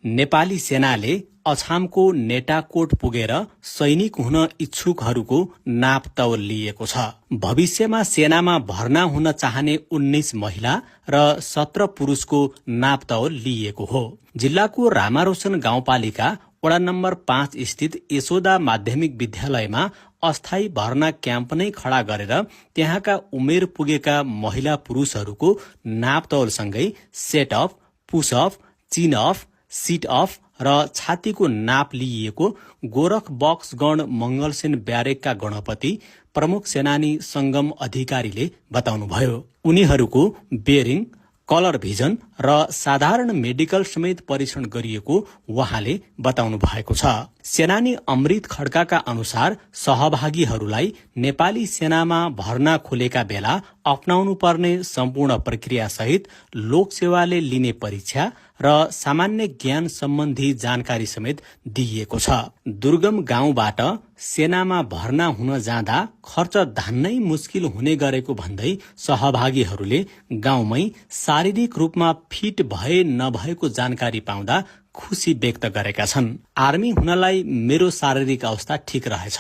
नेपाली सेनाले अछामको नेटाकोट पुगेर सैनिक हुन इच्छुकहरूको नाप तौल लिएको छ। भविष्यमा सेनामा भर्ना हुन चाहने 19 महिला र 17 पुरुषको नाप तौल लिएको हो। जिल्लाको रामारोशन गाउँपालिका वडा नम्बर 5 स्थित यशोदा माध्यमिक विद्यालयमा अस्थायी भर्ना क्याम्प नै खडा गरेर त्यहाँका उमेर पुगेका महिला पुरुषहरूको नाप तौलसँगै सेट अफ, पुश अफ, चिन अफ, सिट अफ र छातीको नाप लिइएको गोरख बक्सगण मंगलसेन ब्यारेकका गणपति प्रमुख सेनानी संगम अधिकारीले बताउनुभयो। उनीहरूको बेरिङ, कलर भिजन र साधारण मेडिकल समेत परीक्षण गरिएको उहाँले बताउनु भएको छ। सेनानी अमृत खड्काका अनुसार सहभागीहरूलाई नेपाली सेनामा भर्ना खोलेका बेला अपनाउनु पर्ने सम्पूर्ण प्रक्रिया सहित लोकसेवाले लिने परीक्षा र सामान्य ज्ञान सम्बन्धी जानकारी समेत दिइएको छ। दुर्गम गाउँबाट सेनामा भर्ना हुन जाँदा खर्च धान्नै मुस्किल हुने गरेको भन्दै सहभागीहरूले गाउँमै शारीरिक रूपमा फिट भए नभएको जानकारी पाउँदा खुशी व्यक्त गरेका छन्। आर्मी हुनलाई मेरो शारीरिक अवस्था ठिक रहेछ।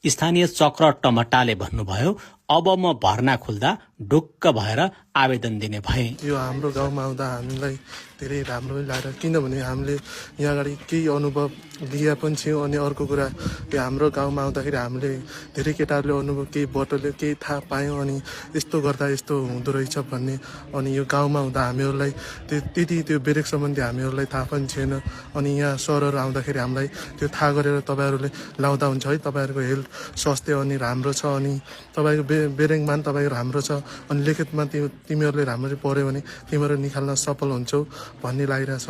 स्थानीय चक्र टमटाले भन्नुभयो, अब म भर्ना खोल्दा ढुक्क भएर आवेदन दिने भए। यो हाम्रो गाउँमा आउँदा हामीलाई धेरै राम्रो लाग्यो, किनभने हामीले यहाँ अगाडि केही अनुभव लिया पनि छौँ। अनि अर्को कुरा यो हाम्रो गाउँमा आउँदाखेरि हामीले धेरै केटाहरूले अनुभव केही बटुल्यो, केही थाहा पायौँ। अनि यस्तो गर्दा यस्तो हुँदो रहेछ भन्ने। अनि यो गाउँमा हुँदा हामीहरूलाई त्यति त्यो ब्रेक सम्बन्धी हामीहरूलाई थाहा पनि छैन। अनि यहाँ सरहरू आउँदाखेरि हामीलाई त्यो थाहा गरेर तपाईँहरूले लाउँदा हुन्छ है, तपाईँहरूको हेल्थ स्वास्थ्य अनि राम्रो छ, अनि तपाईँको बेरेङमा पनि तपाईँको राम्रो छ, अनि लिखितमा तिमीहरूले राम्ररी पढ्यो भने तिमीहरू निकाल्न सफल हुन्छौ भन्ने लागिरहेछ।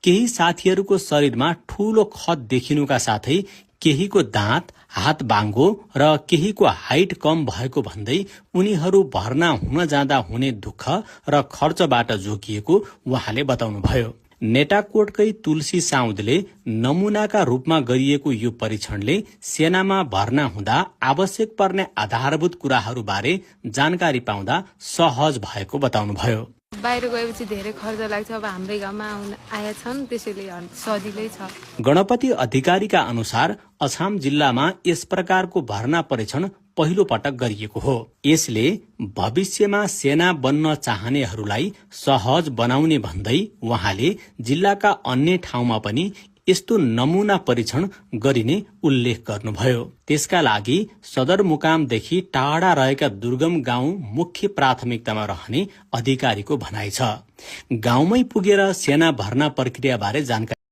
केही साथीहरूको शरीरमा ठूलो खत देखिनुका साथै केहीको दाँत, हात बाङ्गो र केहीको हाइट कम भएको भन्दै उनीहरू भर्ना हुन जाँदा हुने दुःख र खर्चबाट जोगिएको उहाँले बताउनुभयो। नेटाकोटकै तुलसी साउदले नमुनाका रूपमा गरिएको यो परीक्षणले सेनामा भर्ना हुँदा आवश्यक पर्ने आधारभूत कुराहरूबारे जानकारी पाउँदा सहज भएको बताउनुभयो। बाहिर गएपछि धेरै खर्च लाग्छ, अब हाम्रै गाउँमा आएका छन्, त्यसैले सजिलै छ। गणपति अधिकारीका अनुसार अछाम जिल्लामा यस प्रकारको भर्ना परीक्षण पहिलो पटक गरिएको हो। यसले भविष्यमा सेना बन्न चाहनेहरूलाई सहज बनाउने भन्दै उहाँले जिल्लाका अन्य ठाउँमा पनि यस्तो नमुना परीक्षण गरिने उल्लेख गर्नुभयो। त्यसका लागि सदरमुकामदेखि टाढा रहेका दुर्गम गाउँ मुख्य प्राथमिकतामा रहने अधिकारीको भनाइ छ। गाउँमै पुगेर सेना भर्ना प्रक्रियाबारे जानकारी